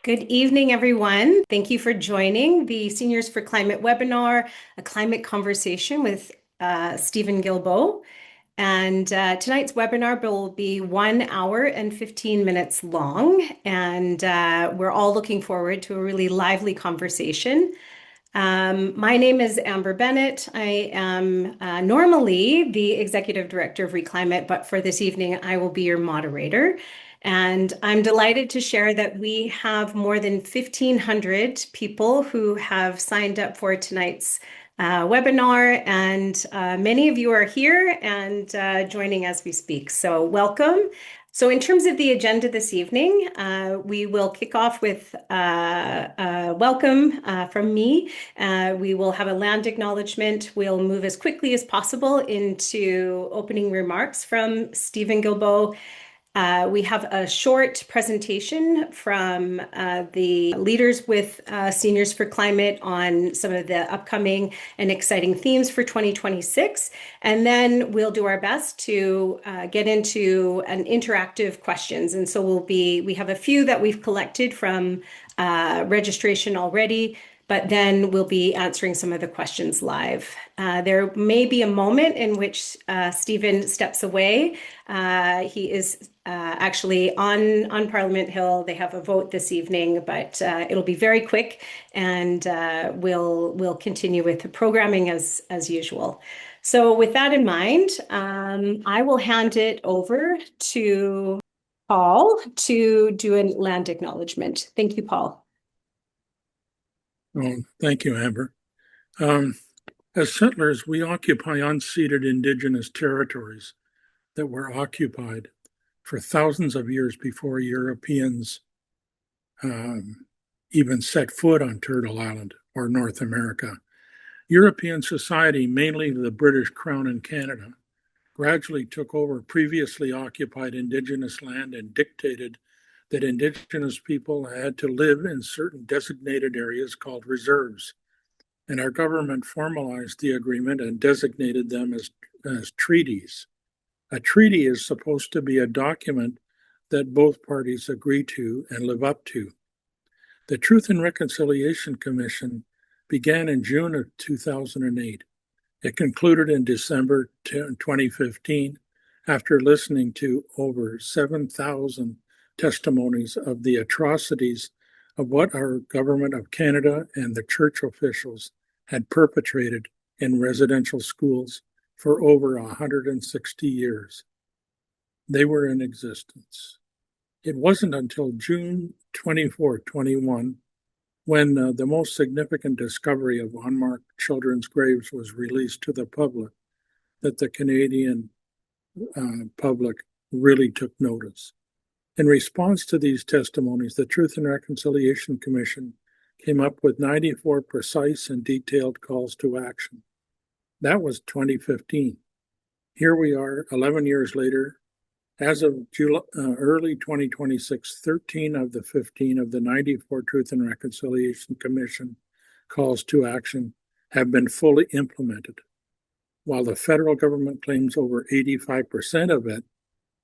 Good evening, everyone. Thank you for joining the Seniors for Climate webinar, a climate conversation with Stephen Guilbeault. And tonight's webinar will be 1 hour and 15 minutes long. And we're all looking forward to a really lively conversation. My name is Amber Bennett. I am normally the Executive Director of Reclimate, but for this evening, I will be your moderator. And I'm delighted to share that we have more than 1,500 people who have signed up for tonight's webinar, and many of you are here and joining as we speak. So welcome. So in terms of the agenda this evening, we will kick off with a welcome from me. We will have a land acknowledgement. We'll move as quickly as possible into opening remarks from Stephen Guilbeault. We have a short presentation from the leaders with Seniors for Climate on some of the upcoming and exciting themes for 2026. And then we'll do our best to get into an interactive questions. And so we have a few that we've collected from registration already, but then we'll be answering some of the questions live. There may be a moment in which Stephen steps away. He is actually on Parliament Hill. They have a vote this evening, but it'll be very quick, and we'll continue with the programming as usual. So with that in mind, I will hand it over to Paul to do a land acknowledgement. Thank you, Paul. Well, thank you, Amber. As settlers, we occupy unceded Indigenous territories that were occupied for thousands of years before Europeans even set foot on Turtle Island or North America. European society, mainly the British Crown and Canada, gradually took over previously occupied Indigenous land and dictated that Indigenous people had to live in certain designated areas called reserves. And our government formalized the agreement and designated them as treaties. A treaty is supposed to be a document that both parties agree to and live up to. The Truth and Reconciliation Commission began in June of 2008. It concluded in December 2015 after listening to over 7,000 testimonies of the atrocities of what our government of Canada and the church officials had perpetrated in residential schools for over 160 years. They were in existence. It wasn't until June 24, 21, when the most significant discovery of unmarked children's graves was released to the public, that the Canadian public really took notice. In response to these testimonies, the Truth and Reconciliation Commission came up with 94 precise and detailed calls to action. That was 2015. Here we are 11 years later. As of early 2026, 13 of the 15 of the 94 Truth and Reconciliation Commission calls to action have been fully implemented. While the federal government claims over 85% of it,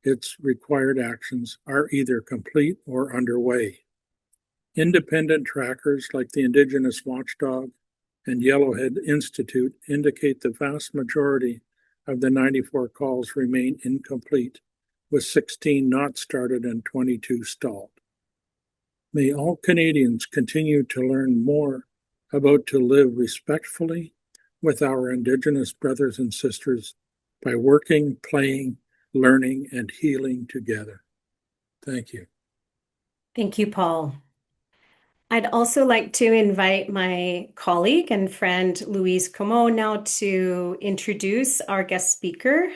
its required actions are either complete or underway. Independent trackers like the Indigenous Watchdog and Yellowhead Institute indicate the vast majority of the 94 calls remain incomplete, with 16 not started and 22 stalled. May all Canadians continue to learn more about to live respectfully with our Indigenous brothers and sisters by working, playing, learning, and healing together. Thank you. Thank you, Paul. I'd also like to invite my colleague and friend Louise Como now to introduce our guest speaker.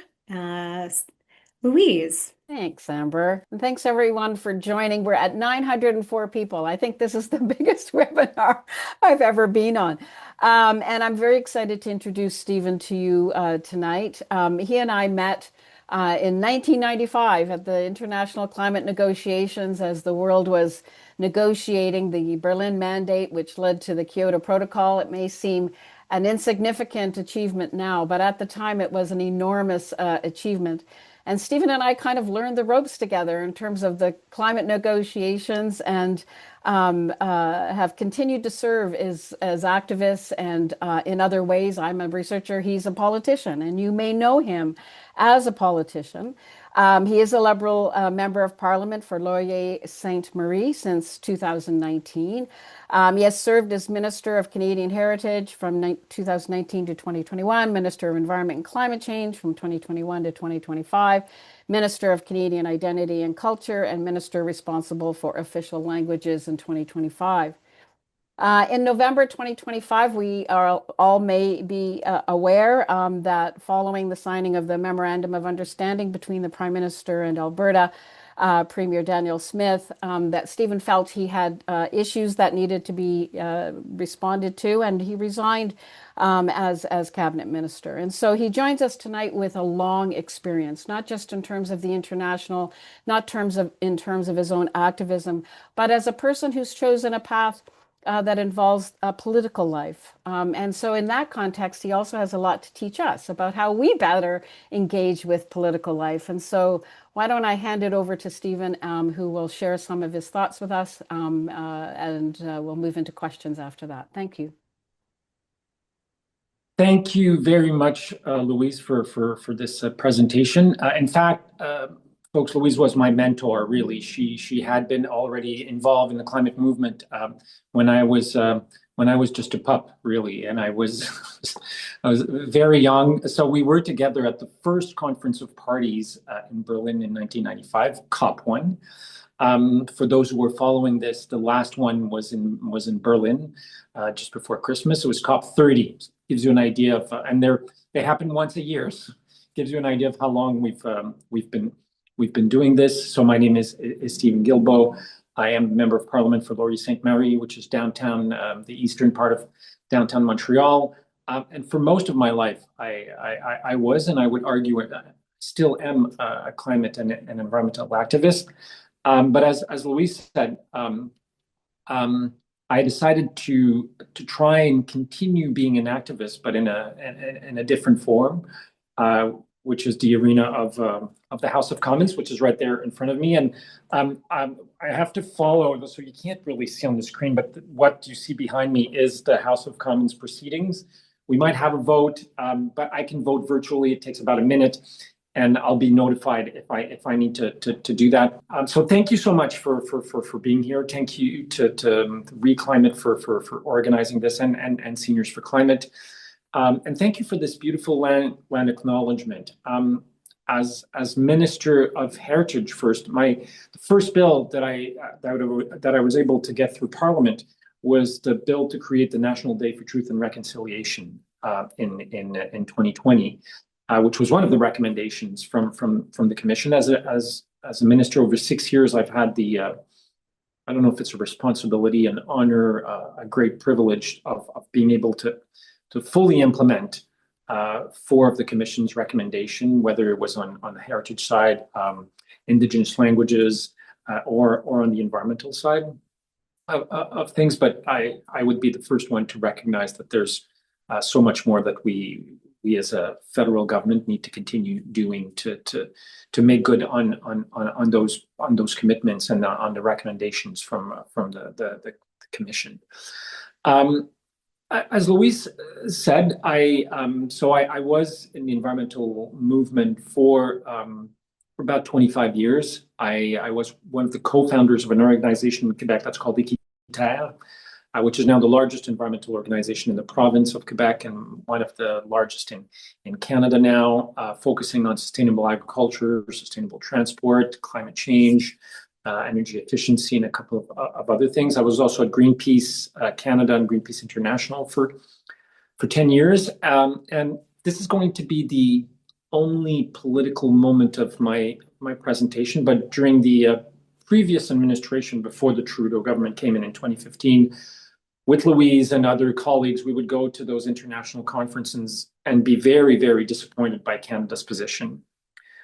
Louise. Thanks, Amber. And thanks everyone for joining. We're at 904 people. I think this is the biggest webinar I've ever been on. And I'm very excited to introduce Stephen to you tonight. He and I met in 1995 at the International Climate Negotiations as the world was negotiating the Berlin Mandate, which led to the Kyoto Protocol. It may seem an insignificant achievement now, but at the time it was an enormous achievement. And Stephen and I kind of learned the ropes together in terms of the climate negotiations, and have continued to serve as activists and in other ways. I'm a researcher, he's a politician, and you may know him as a politician. He is a Liberal member of Parliament for Laurier Sainte Marie since 2019. He has served as Minister of Canadian Heritage from 2019 to 2021, Minister of Environment and Climate Change from 2021 to 2025, Minister of Canadian Identity and Culture, and Minister responsible for official languages in 2025. In November 2025, we are all may be aware that following the signing of the Memorandum of Understanding between the Prime Minister and Alberta Premier Daniel Smith, that Stephen felt he had issues that needed to be responded to, and he resigned as cabinet minister. And so he joins us tonight with a long experience, not just in terms of the international, not in terms of his own activism, but as a person who's chosen a path that involves a political life. And so in that context, he also has a lot to teach us about how we better engage with political life. And so why don't I hand it over to Stephen, who will share some of his thoughts with us, and we'll move into questions after that. Thank you. Thank you very much, Louise, for this presentation. In fact, folks, Louise was my mentor, really. She had been already involved in the climate movement when I was just a pup, really, and I was I was very young. So we were together at the first Conference of Parties in Berlin in 1995, COP1. For those who were following this, the last one was in Berlin just before Christmas. It was COP30. Gives you an idea of, and they happen once a year. So gives you an idea of how long we've been doing this. So my name is Stephen Guilbeault. I am a member of Parliament for Laurier Sainte Marie, which is downtown, the eastern part of downtown Montreal. And for most of my life, I was, and I would argue, still am a climate and environmental activist. But as Louise said, I decided to try and continue being an activist, but in a different form, which is the arena of the House of Commons, which is right there in front of me. And I have to follow, so you can't really see on the screen, but what you see behind me is the House of Commons proceedings. We might have a vote, but I can vote virtually. It takes about a minute, and I'll be notified if I need to do that. So thank you so much for being here. Thank you to Reclimate for organizing this, and Seniors for Climate. And thank you for this beautiful land acknowledgement. As Minister of Heritage, the first bill that I was able to get through Parliament was the bill to create the National Day for Truth and Reconciliation in 2020, which was one of the recommendations from the Commission. As a minister over 6 years, I've had the I don't know if it's a responsibility, an honor, a great privilege of being able to fully implement 4 of the Commission's recommendation, whether it was on the heritage side, Indigenous languages, or on the environmental side of things. But I would be the first one to recognize that there's so much more that we as a federal government need to continue doing to make good on those commitments and on the recommendations from the Commission. As Louise said, I was in the environmental movement for about 25 years. I was one of the co-founders of an organization in Quebec that's called Equiterre, which is now the largest environmental organization in the province of Quebec and one of the largest in Canada now, focusing on sustainable agriculture, sustainable transport, climate change, energy efficiency, and a couple of other things. I was also at Greenpeace Canada and Greenpeace International for 10 years. And this is going to be the only political moment of my presentation, but during the previous administration, before the Trudeau government came in 2015, with Louise and other colleagues, we would go to those international conferences and be very, very disappointed by Canada's position,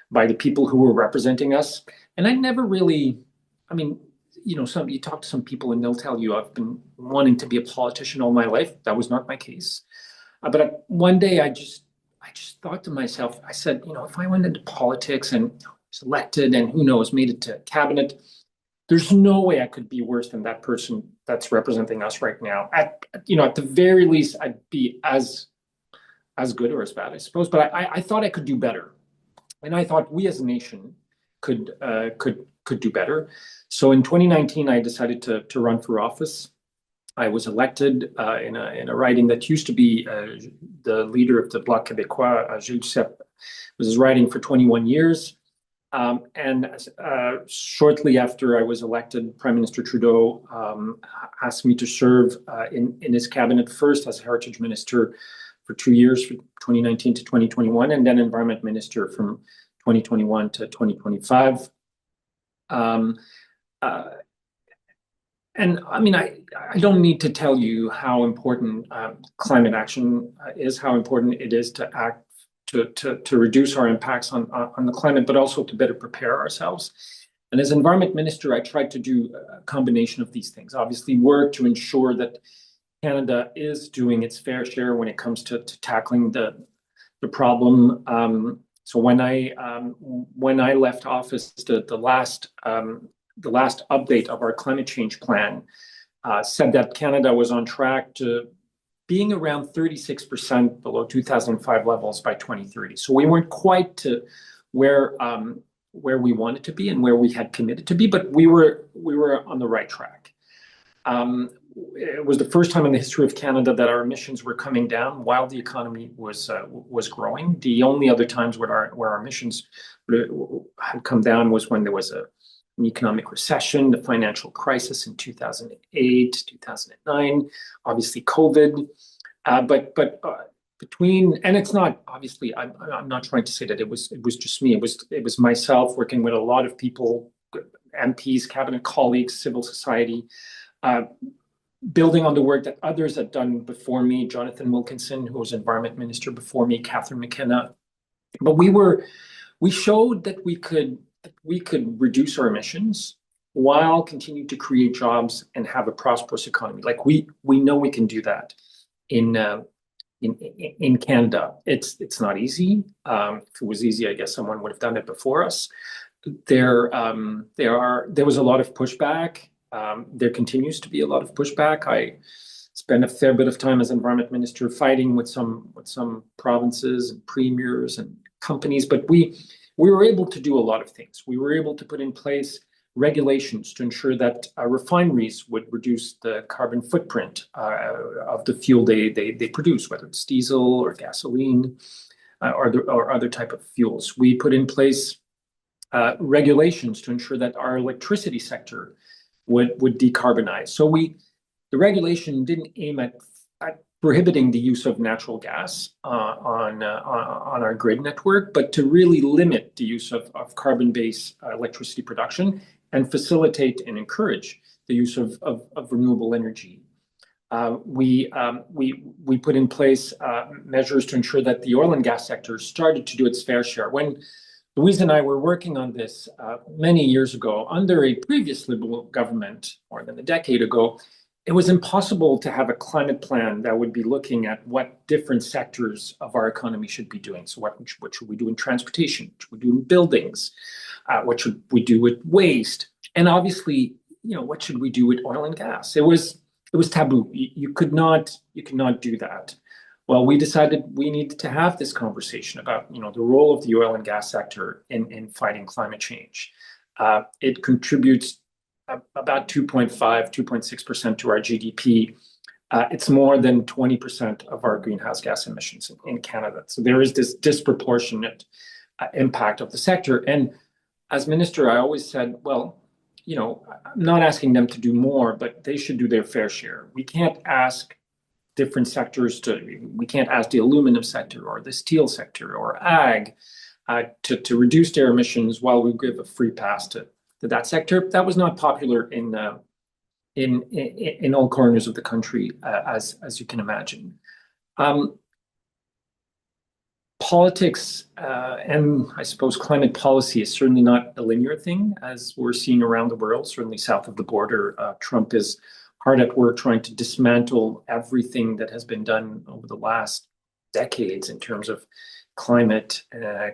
by the people who were representing us. And I never really, you talk to some people and they'll tell you I've been wanting to be a politician all my life. That was not my case. But one day I I just thought to myself, I said, if I went into politics and was elected and who knows, made it to cabinet, there's no way I could be worse than that person that's representing us right now. At the very least, I'd be as good or as bad, I suppose. But I thought I could do better, and I thought we as a nation could do better. So in 2019, I decided to run for office. I was elected in a riding that used to be the leader of the Bloc Québécois, Gilles Duceppe, was his riding for 21 years. And shortly after I was elected, Prime Minister Trudeau asked me to serve in his cabinet, first as Heritage Minister for 2 years, from 2019 to 2021, and then Environment Minister from 2021 to 2025. And I mean, I don't need to tell you how important climate action is, how important it is to act to reduce our impacts on the climate, but also to better prepare ourselves. And as Environment Minister, I tried to do a combination of these things. Obviously, work to ensure that Canada is doing its fair share when it comes to tackling the problem. So when I left office, the last update of our climate change plan said that Canada was on track to being around 36% below 2005 levels by 2030. So we weren't quite to where we wanted to be and where we had committed to be, but we were on the right track. It was the first time in the history of Canada that our emissions were coming down while the economy was growing. The only other times where our emissions had come down was when there was an economic recession, the financial crisis in 2008, 2009, obviously COVID. But between, and it's not, obviously, I'm not trying to say that it was just me. It was myself working with a lot of people, MPs, cabinet colleagues, civil society, building on the work that others had done before me, Jonathan Wilkinson, who was Environment Minister before me, Catherine McKenna. But we showed that we could reduce our emissions while continuing to create jobs and have a prosperous economy. Like we know we can do that in Canada. It's not easy. If it was easy, I guess someone would have done it before us. There was a lot of pushback. There continues to be a lot of pushback. I spent a fair bit of time as Environment Minister fighting with some provinces and premiers and companies, but we were able to do a lot of things. We were able to put in place regulations to ensure that refineries would reduce the carbon footprint of the fuel they produce, whether it's diesel or gasoline or other type of fuels. We put in place regulations to ensure that our electricity sector would decarbonize. So the regulation didn't aim at prohibiting the use of natural gas on our grid network, but to really limit the use of carbon-based electricity production and facilitate and encourage the use of renewable energy. We put in place measures to ensure that the oil and gas sector started to do its fair share. When Louise and I were working on this many years ago under a previous Liberal government, more than a decade ago, it was impossible to have a climate plan that would be looking at what different sectors of our economy should be doing. So what should we do in transportation? What should we do in buildings? What should we do with waste? And obviously, what should we do with oil and gas? It was taboo. You could not do that. Well, we decided we needed to have this conversation about the role of the oil and gas sector in fighting climate change. It contributes about 2.6% to our GDP. It's more than 20% of our greenhouse gas emissions in Canada. So there is this disproportionate impact of the sector. And as minister, I always said, well, I'm not asking them to do more, but they should do their fair share. We can't ask different sectors we can't ask the aluminum sector or the steel sector or ag to reduce their emissions while we give a free pass to that sector. That was not popular in all corners of the country, as you can imagine. Politics and I suppose climate policy is certainly not a linear thing, as we're seeing around the world. Certainly south of the border, Trump is hard at work trying to dismantle everything that has been done over the last decades in terms of climate,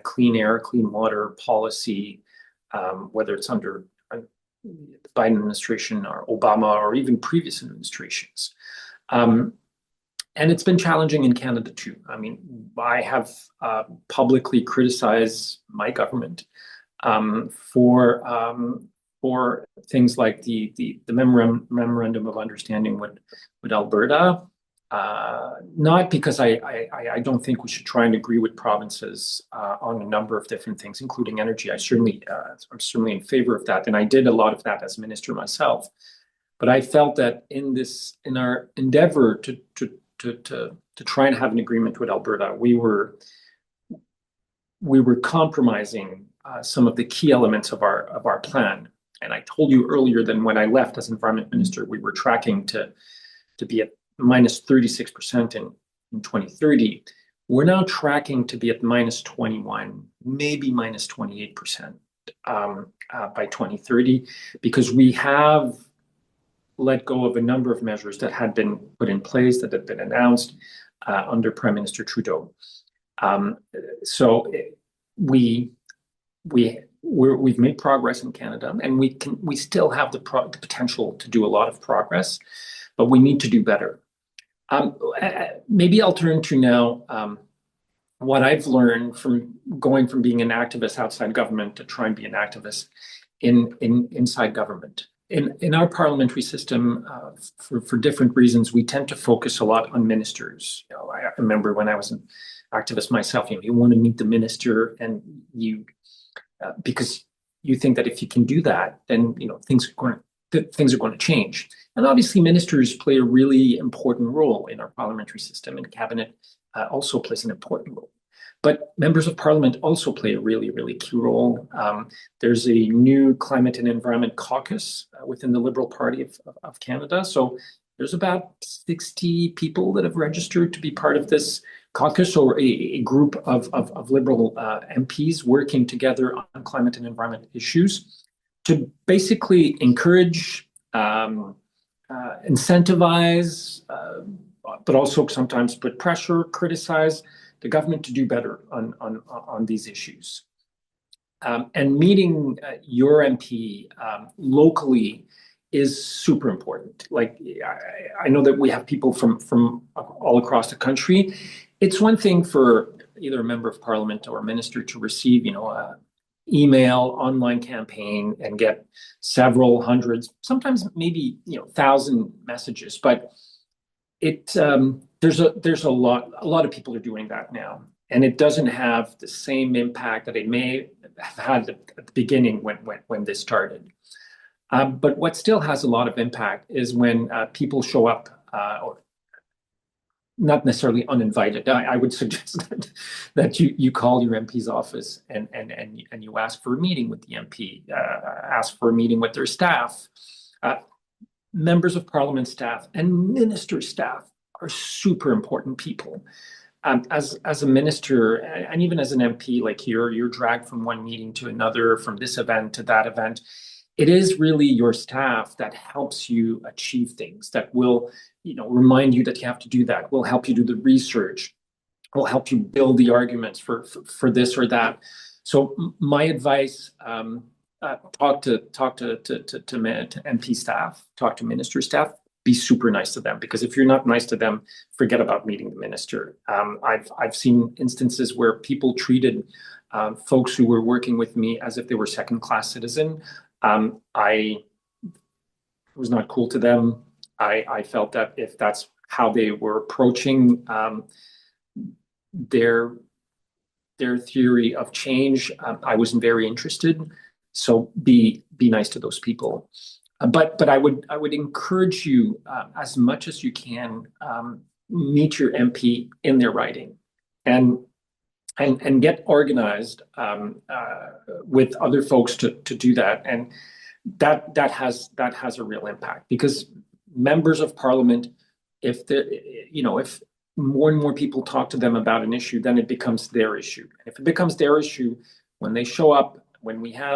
clean air, clean water policy, whether it's under the Biden administration or Obama or even previous administrations. And it's been challenging in Canada too. I mean, I have publicly criticized my government for things like the memorandum of understanding with Alberta. Not because I don't think we should try and agree with provinces on a number of different things, including energy. I'm certainly in favor of that, and I did a lot of that as minister myself. But I felt that in our endeavor to try and have an agreement with Alberta, we were compromising some of the key elements of our plan. And I told you earlier that when I left as environment minister, we were tracking to be at minus 36% in 2030. We're now tracking to be at minus 21, maybe minus 28% by 2030, because we have let go of a number of measures that had been put in place, that had been announced under Prime Minister Trudeau. So we've made progress in Canada, and we still have the potential to do a lot of progress, but we need to do better. Maybe I'll turn to now what I've learned from going from being an activist outside government to try and be an activist inside government. In our parliamentary system, for different reasons, we tend to focus a lot on ministers. I remember when I was an activist myself, you want to meet the minister, and because you think that if you can do that, then things are going to change. And obviously, ministers play a really important role in our parliamentary system, and cabinet also plays an important role. But members of parliament also play a really, really key role. There's a new climate and environment caucus within the Liberal Party of Canada. So there's about 60 people that have registered to be part of this caucus, or a group of Liberal MPs working together on climate and environment issues to basically encourage, incentivize, but also sometimes put pressure, criticize the government to do better on these issues. And meeting your MP locally is super important. Like, I know that we have people from all across the country. It's one thing for either a member of parliament or a minister to receive, a email, online campaign and get several hundreds, sometimes maybe 1,000 messages, but there's a lot of people are doing that now, and it doesn't have the same impact that it may have had at the beginning when this started. But what still has a lot of impact is when people show up, or not necessarily uninvited. I would suggest that you call your MP's office and you ask for a meeting with the MP, ask for a meeting with their staff. Members of parliament staff and minister staff are super important people. As a minister, and even as an MP, like you're dragged from one meeting to another, from this event to that event. It is really your staff that helps you achieve things, that will, remind you that you have to do that, will help you do the research, will help you build the arguments for this or that. So my advice, talk to MP staff, talk to minister staff, be super nice to them, because if you're not nice to them, forget about meeting the minister. I've seen instances where people treated folks who were working with me as if they were second-class citizen. I was not cool to them. I felt that if that's how they were approaching their theory of change, I wasn't very interested. So be nice to those people. But I would encourage you as much as you can, meet your MP in their riding, and get organized with other folks to do that, and that has a real impact, because members of parliament, if more and more people talk to them about an issue, then it becomes their issue. And if it becomes their issue, when they show up,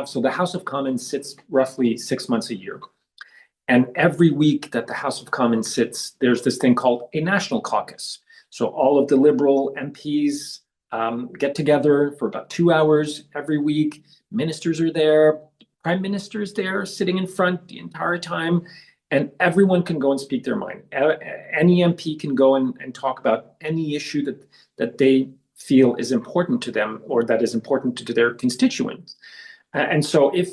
so the House of Commons sits roughly 6 months a year. And every week that the House of Commons sits, there's this thing called a national caucus. So all of the Liberal MPs get together for about 2 hours every week. Ministers are there, Prime Minister is there, sitting in front the entire time, and everyone can go and speak their mind. Any MP can go and talk about any issue that they feel is important to them or that is important to their constituents. And so if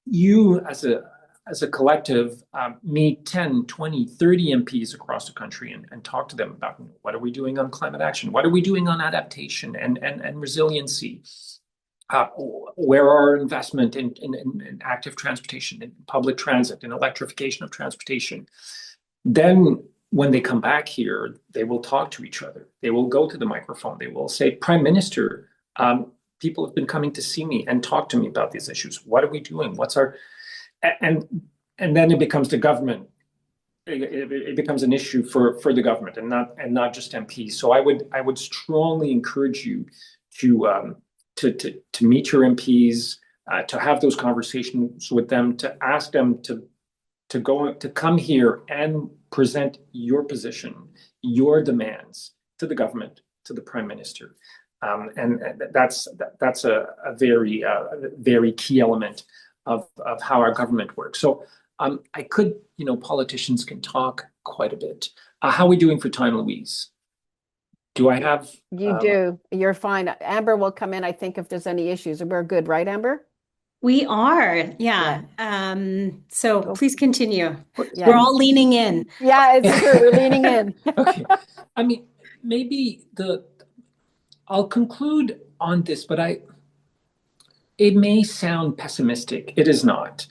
you as a collective meet 10, 20, 30 MPs across the country and talk to them about what are we doing on climate action? What are we doing on adaptation and resiliency? Where are our investment in active transportation, in public transit, in electrification of transportation? Then when they come back here, they will talk to each other. They will go to the microphone. They will say, Prime Minister, people have been coming to see me and talk to me about these issues. What are we doing? What's our... And then it becomes the government. It becomes an issue for the government and not just MPs. So I would strongly encourage you to meet your MPs, to have those conversations with them, to ask them to come here and present your position, your demands to the government, to the Prime Minister, and that's a very very key element of how our government works. So I could, politicians can talk quite a bit. How are we doing for time, Louise? Do I have? You do. You're fine. Amber will come in, I think, if there's any issues. We're good, right, Amber? We are, yeah. So please continue. Yeah. We're all leaning in. Yeah, it's true. We're leaning in. Okay. I mean, maybe I'll conclude on this, but it may sound pessimistic. It is not.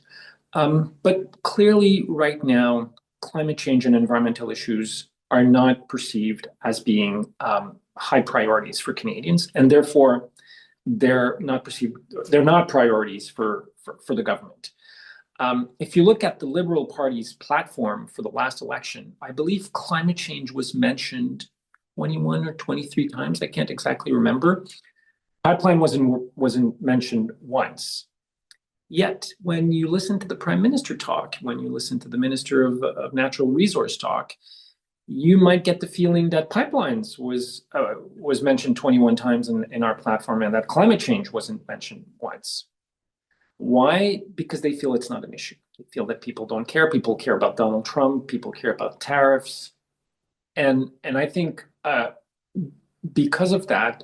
But clearly right now, climate change and environmental issues are not perceived as being high priorities for Canadians, and therefore they're not priorities for the government. If you look at the Liberal Party's platform for the last election, I believe climate change was mentioned 21 or 23 times. I can't exactly remember. Pipeline wasn't mentioned once. Yet, when you listen to the Prime Minister talk, when you listen to the Minister of Natural Resource talk, you might get the feeling that pipelines was mentioned 21 times in our platform and that climate change wasn't mentioned once. Why? Because they feel it's not an issue. They feel that people don't care. People care about Donald Trump. People care about tariffs. And I think because of that,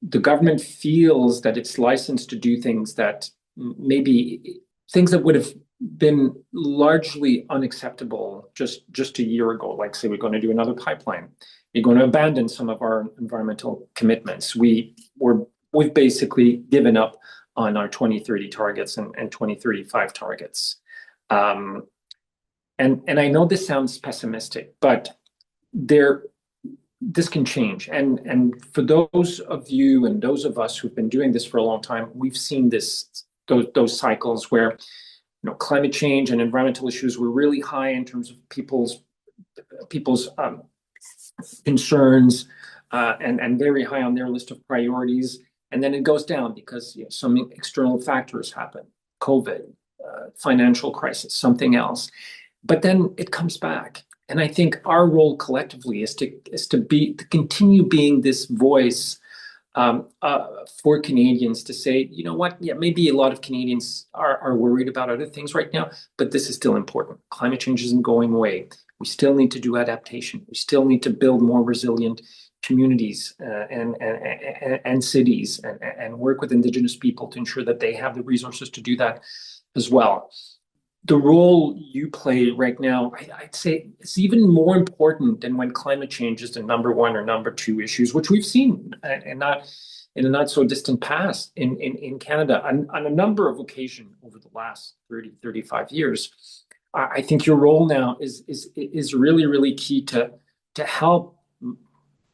the government feels that it's licensed to do things that would have been largely unacceptable just a year ago. Like, say, we're going to do another pipeline. We're going to abandon some of our environmental commitments. We've basically given up on our 2030 targets and 2035 targets. And I know this sounds pessimistic, but this can change. And for those of you and those of us who've been doing this for a long time, we've seen those cycles where climate change and environmental issues were really high in terms of people's concerns and very high on their list of priorities. And then it goes down because some external factors happen, COVID, financial crisis, something else. But then it comes back. And I think our role collectively is to continue being this voice for Canadians to say, you know what, yeah, maybe a lot of Canadians are worried about other things right now, but this is still important. Climate change isn't going away. We still need to do adaptation. We still need to build more resilient communities and cities and work with Indigenous people to ensure that they have the resources to do that as well. The role you play right now, I'd say it's even more important than when climate change is the number one or number two issues, which we've seen and not in a not so distant past in Canada on a number of occasions over the last 30, 35 years. I think your role now is really, really key to help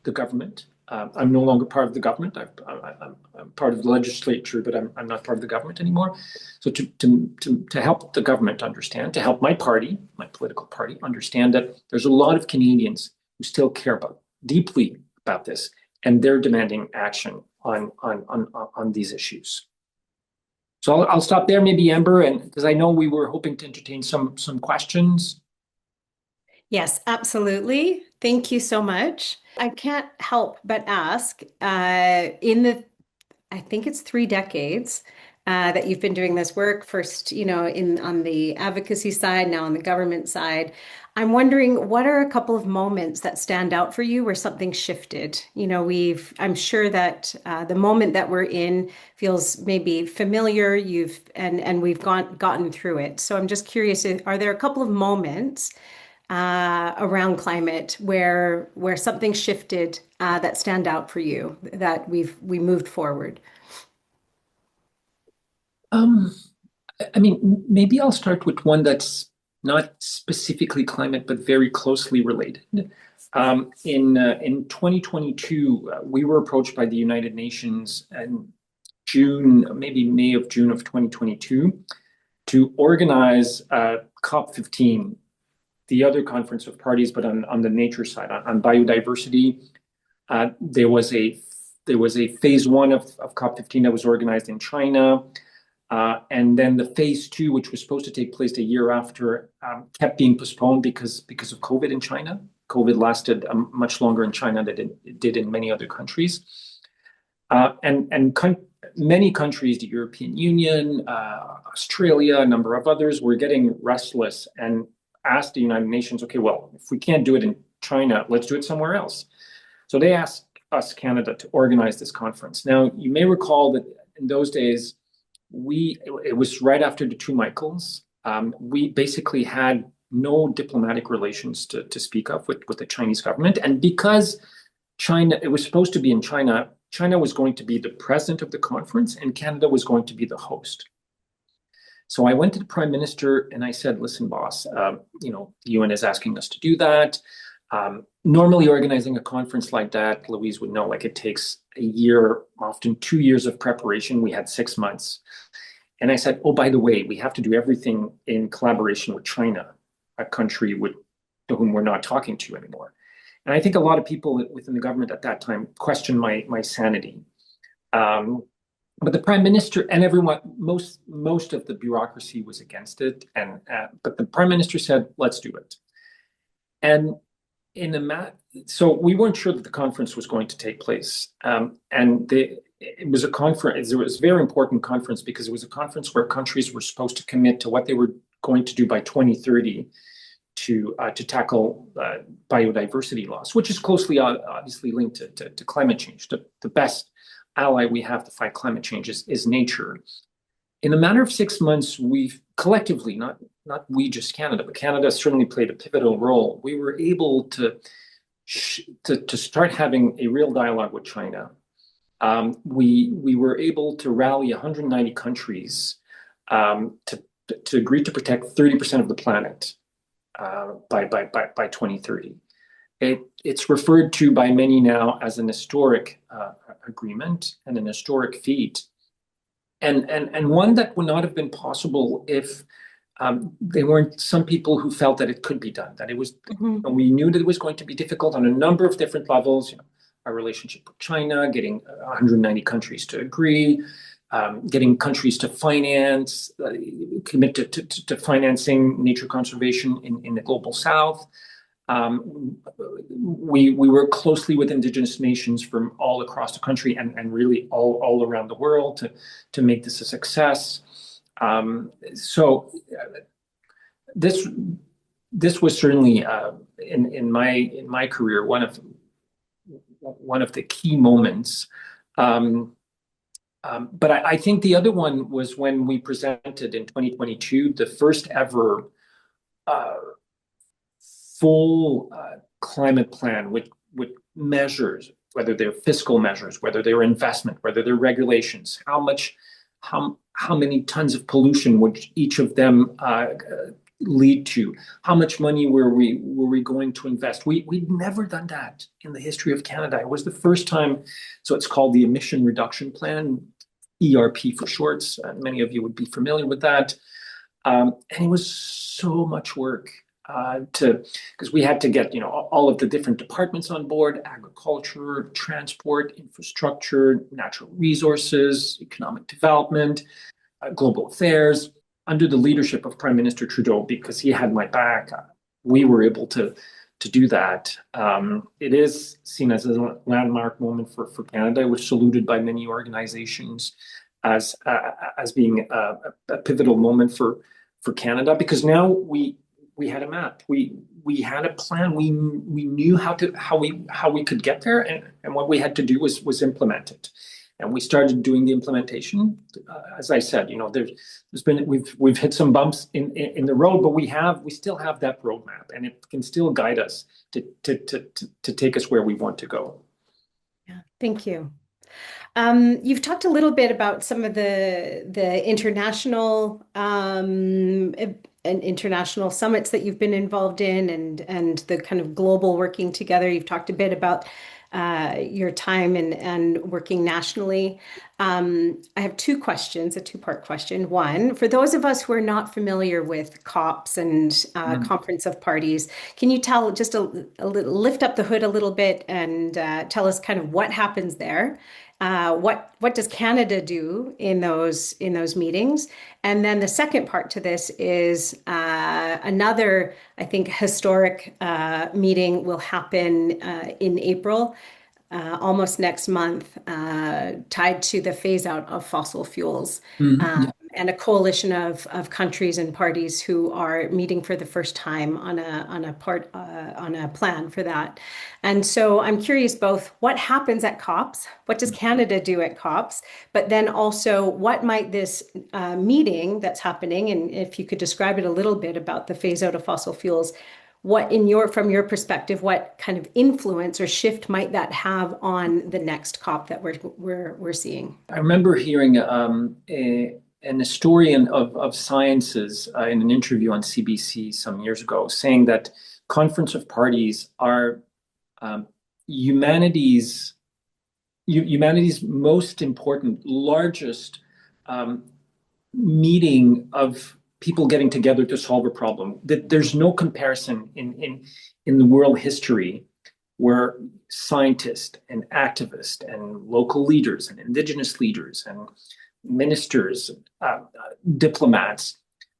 the government. I'm no longer part of the government. I'm part of the legislature, but I'm not part of the government anymore. So to help the government understand, to help my party, my political party, understand that there's a lot of Canadians who still care deeply about this, and they're demanding action on these issues. So I'll stop there, maybe Amber, and because I know we were hoping to entertain some questions. Yes, absolutely. Thank you so much. I can't help but ask, in the I think it's 3 decades that you've been doing this work. First, in on the advocacy side, now on the government side. I'm wondering, what are a couple of moments that stand out for you where something shifted? I'm sure that the moment that we're in feels maybe familiar. And we've gotten through it. So I'm just curious, are there a couple of moments around climate where something shifted that stand out for you that we moved forward? Um, I mean, maybe I'll start with one that's not specifically climate, but very closely related. In 2022, we were approached by the United Nations in June, maybe May of June of 2022, to organize COP15, the other conference of parties, but on the nature side, on biodiversity. There was a phase one of COP15 that was organized in China. And then the phase two, which was supposed to take place a year after, kept being postponed because of COVID in China. COVID lasted much longer in China than it did in many other countries. And many countries, the European Union, Australia, a number of others, were getting restless and asked the United Nations, okay, well, if we can't do it in China, let's do it somewhere else. So they asked us, Canada, to organize this conference. Now, you may recall that in those days, it was right after the two Michaels. We basically had no diplomatic relations to speak of with the Chinese government. And because China, it was supposed to be in China, China was going to be the president of the conference and Canada was going to be the host. So I went to the prime minister and I said, listen, boss, the UN is asking us to do that. Normally organizing a conference like that, Louise would know, like it takes a year, often 2 years of preparation. We had 6 months. And I said, oh, by the way, we have to do everything in collaboration with China, a country to whom we're not talking to anymore. And I think a lot of people within the government at that time questioned my sanity. But the prime minister and everyone, most of the bureaucracy was against it. But the prime minister said, let's do it. And so we weren't sure that the conference was going to take place. It was a conference, it was a very important conference because it was a conference where countries were supposed to commit to what they were going to do by 2030 to tackle biodiversity loss, which is closely obviously linked to climate change. The best ally we have to fight climate change is nature. In a matter of 6 months, we've collectively, not we just Canada, but Canada certainly played a pivotal role. We were able to start having a real dialogue with China. We were able to rally 190 countries to agree to protect 30% of the planet by 2030. It's referred to by many now as an historic agreement and an historic feat, and one that would not have been possible if there weren't some people who felt that it could be done. That it was, and we knew that it was going to be difficult on a number of different levels. Our relationship with China, getting 190 countries to agree, getting countries to finance, commit to financing nature conservation in the global South. We were closely with Indigenous nations from all across the country and really all around the world to make this a success. So this was certainly in my career one of the key moments. But I think the other one was when we presented in 2022 the first ever full climate plan with measures, whether they're fiscal measures, whether they're investment, whether they're regulations, how many tons of pollution would each of them lead to, how much money were we going to invest. We'd never done that in the history of Canada. It was the first time. So it's called the Emission Reduction Plan, ERP for shorts. Many of you would be familiar with that. And it was so much work because we had to get all of the different departments on board: agriculture, transport, infrastructure, natural resources, economic development, global affairs, under the leadership of Prime Minister Trudeau, because he had my back. we were able to do that. It is seen as a landmark moment for Canada. It was saluted by many organizations as being a pivotal moment for Canada, because now we had a map. We had a plan. We knew how we could get there, and what we had to do was implement it. And we started doing the implementation. As I said, we've hit some bumps in the road, but we still have that roadmap, and it can still guide us to take us where we want to go. Yeah, thank you. You've talked a little bit about some of the international and international summits that you've been involved in, and the kind of global working together. You've talked a bit about your time and working nationally. I have two questions, a two-part question. One, for those of us who are not familiar with COPs and Conference of Parties, can you tell just a little, lift up the hood a little bit and tell us kind of what happens there? What does Canada do in those meetings? And then the second part to this is another, I think, historic meeting will happen in April, almost next month, tied to the phase out of fossil fuels. Yeah. And a coalition of countries and parties who are meeting for the first time on a plan for that. And so I'm curious both what happens at COPs, what does Canada do at COPs, but then also what might this meeting that's happening, and if you could describe it a little bit about the phase out of fossil fuels, what from your perspective, what kind of influence or shift might that have on the next COP that we're seeing? I remember hearing an historian of sciences in an interview on CBC some years ago saying that Conference of Parties are humanity's most important, largest meeting of people getting together to solve a problem. That there's no comparison in the world history where scientists and activists and local leaders and indigenous leaders and ministers, diplomats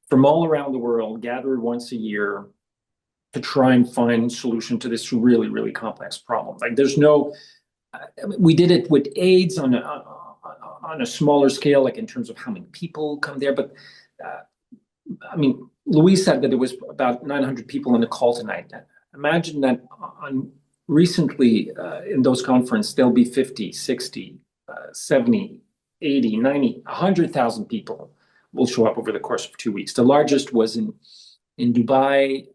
from all around the world gather once a year to try and find solution to this really, really complex problem. Like there's no, we did it with AIDS on a smaller scale, like in terms of how many people come there. But I mean, Louise said that there was about 900 people on the call tonight. Imagine that recently in those conferences, there'll be 50, 60, 70, 80, 90, 100,000 people will show up over the course of 2 weeks. The largest was in Dubai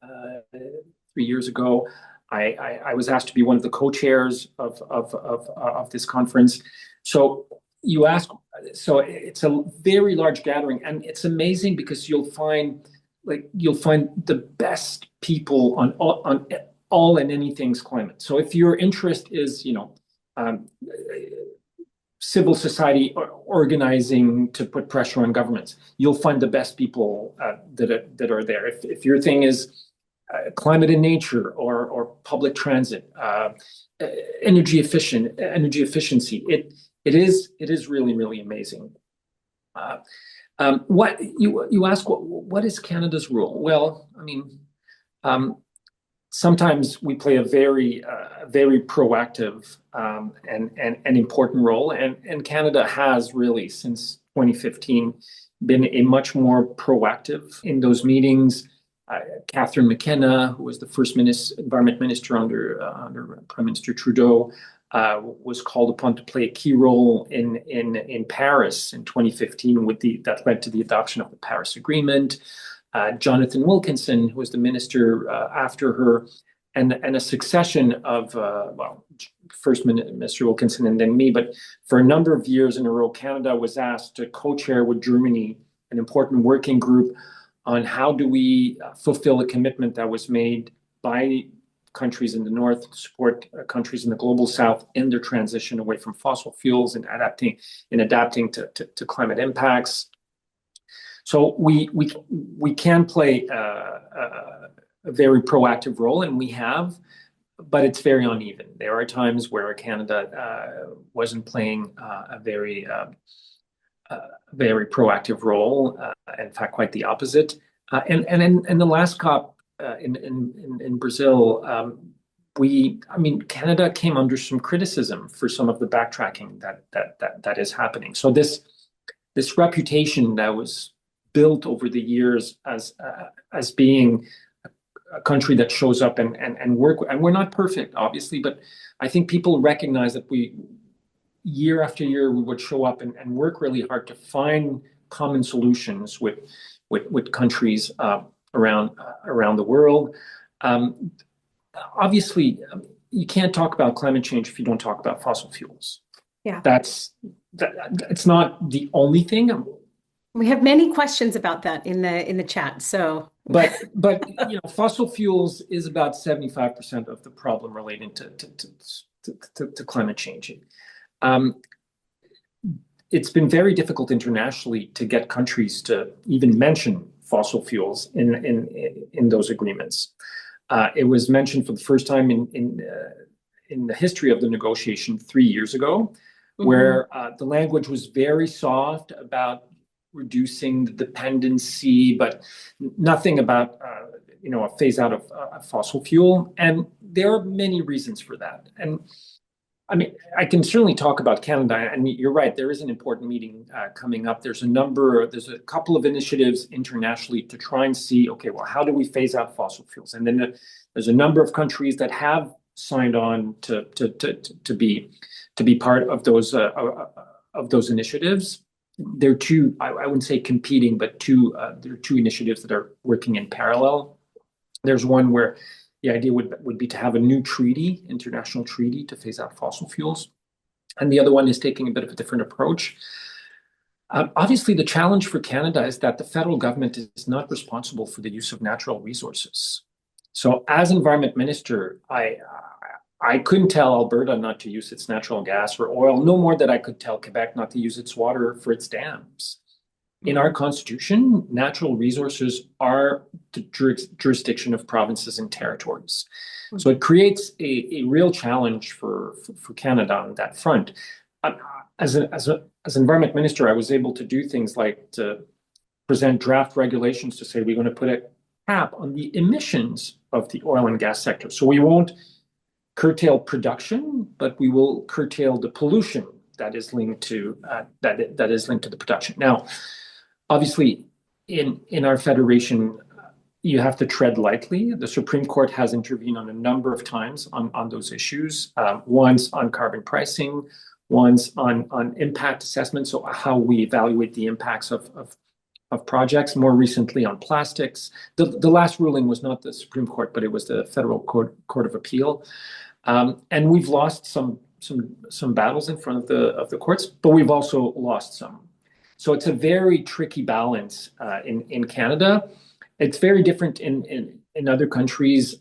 3 years ago. I was asked to be one of the co-chairs of this conference. So you ask, so it's a very large gathering, and it's amazing because you'll find the best people on all and anything's climate. So if your interest is, civil society organizing to put pressure on governments, you'll find the best people that are there. If your thing is climate and nature or public transit, energy efficiency, it is really, really amazing. What you ask, what is Canada's role? Well, I mean, sometimes we play a very proactive and important role, and Canada has really since 2015 been a much more proactive in those meetings. Catherine McKenna, who was the first environment minister under Prime Minister Trudeau, was called upon to play a key role in Paris in 2015 that led to the adoption of the Paris Agreement. Jonathan Wilkinson, who was the minister after her, and a succession of first Minister Wilkinson and then me, but for a number of years in a row, Canada was asked to co-chair with Germany an important working group on how do we fulfill a commitment that was made by countries in the north to support countries in the global south in their transition away from fossil fuels and adapting to climate impacts. So we can play a very proactive role, and we have, but it's very uneven. There are times where Canada wasn't playing a very proactive role. In fact, quite the opposite. And in the last COP, in Brazil, Canada came under some criticism for some of the backtracking that is happening. So this reputation that was built over the years as being a country that shows up and work, and we're not perfect, obviously, but I think people recognize that year after year, we would show up and work really hard to find common solutions with countries around the world. Obviously, you can't talk about climate change if you don't talk about fossil fuels. Yeah. It's not the only thing. We have many questions about that in the chat. So, but fossil fuels is about 75% of the problem relating to climate change. It's been very difficult internationally to get countries to even mention fossil fuels in those agreements. It was mentioned for the first time in the history of the negotiation 3 years ago, where the language was very soft about reducing the dependency, but nothing about a phase out of fossil fuel. And there are many reasons for that. And I mean, I can certainly talk about Canada, and you're right, there is an important meeting coming up. There's a couple of initiatives internationally to try and see, okay, well, how do we phase out fossil fuels? And then there's a number of countries that have signed on to be part of those initiatives. They're two, I wouldn't say competing, but there are two initiatives that are working in parallel. There's one where the idea would be to have a new international treaty to phase out fossil fuels. And the other one is taking a bit of a different approach. Obviously, the challenge for Canada is that the federal government is not responsible for the use of natural resources. So as environment minister, I couldn't tell Alberta not to use its natural gas or oil, no more than I could tell Quebec not to use its water for its dams. In our constitution, natural resources are the jurisdiction of provinces and territories. So it creates a real challenge for Canada on that front. As environment minister, I was able to do things like to present draft regulations to say we're going to put a cap on the emissions of the oil and gas sector. So we won't curtail production, but we will curtail the pollution that is linked to the production. Now, obviously, in our federation, you have to tread lightly. The Supreme Court has intervened on a number of times on those issues. Once on carbon pricing, once on impact assessment, so how we evaluate the impacts of projects. More recently on plastics. The last ruling was not the Supreme Court, but it was the Federal Court of Appeal. And we've lost some battles in front of the courts, but we've also lost some. So it's a very tricky balance in Canada. It's very different in other countries.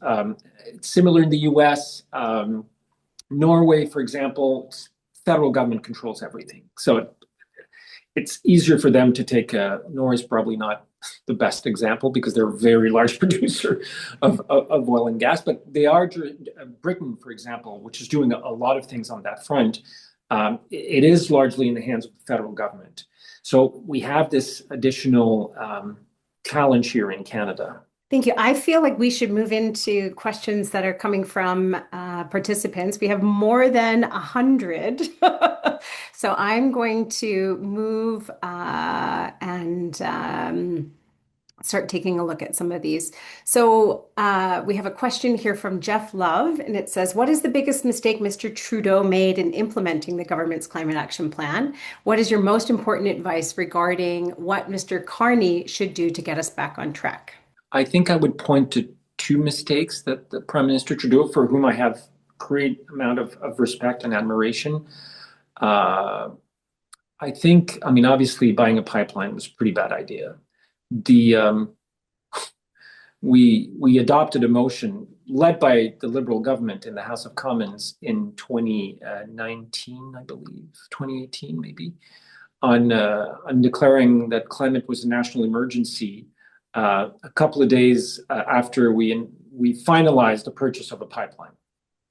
It's similar in the US. Norway, for example, federal government controls everything. So it's easier for them to take. Norway's probably not the best example because they're a very large producer of oil and gas, but they are. Britain, for example, which is doing a lot of things on that front, it is largely in the hands of the federal government. So we have this additional challenge here in Canada. Thank you. I feel like we should move into questions that are coming from participants. We have more than 100. So I'm going to move and start taking a look at some of these. So we have a question here from Jeff Love, and it says, what is the biggest mistake Mr. Trudeau made in implementing the government's climate action plan? What is your most important advice regarding what Mr. Carney should do to get us back on track? I think I would point to two mistakes that the Prime Minister Trudeau, for whom I have great amount of respect and admiration. I think, obviously buying a pipeline was a pretty bad idea. We adopted a motion led by the Liberal government in the House of Commons in 2019, I believe, 2018 maybe, on declaring that climate was a national emergency. A couple of days after we finalized the purchase of a pipeline.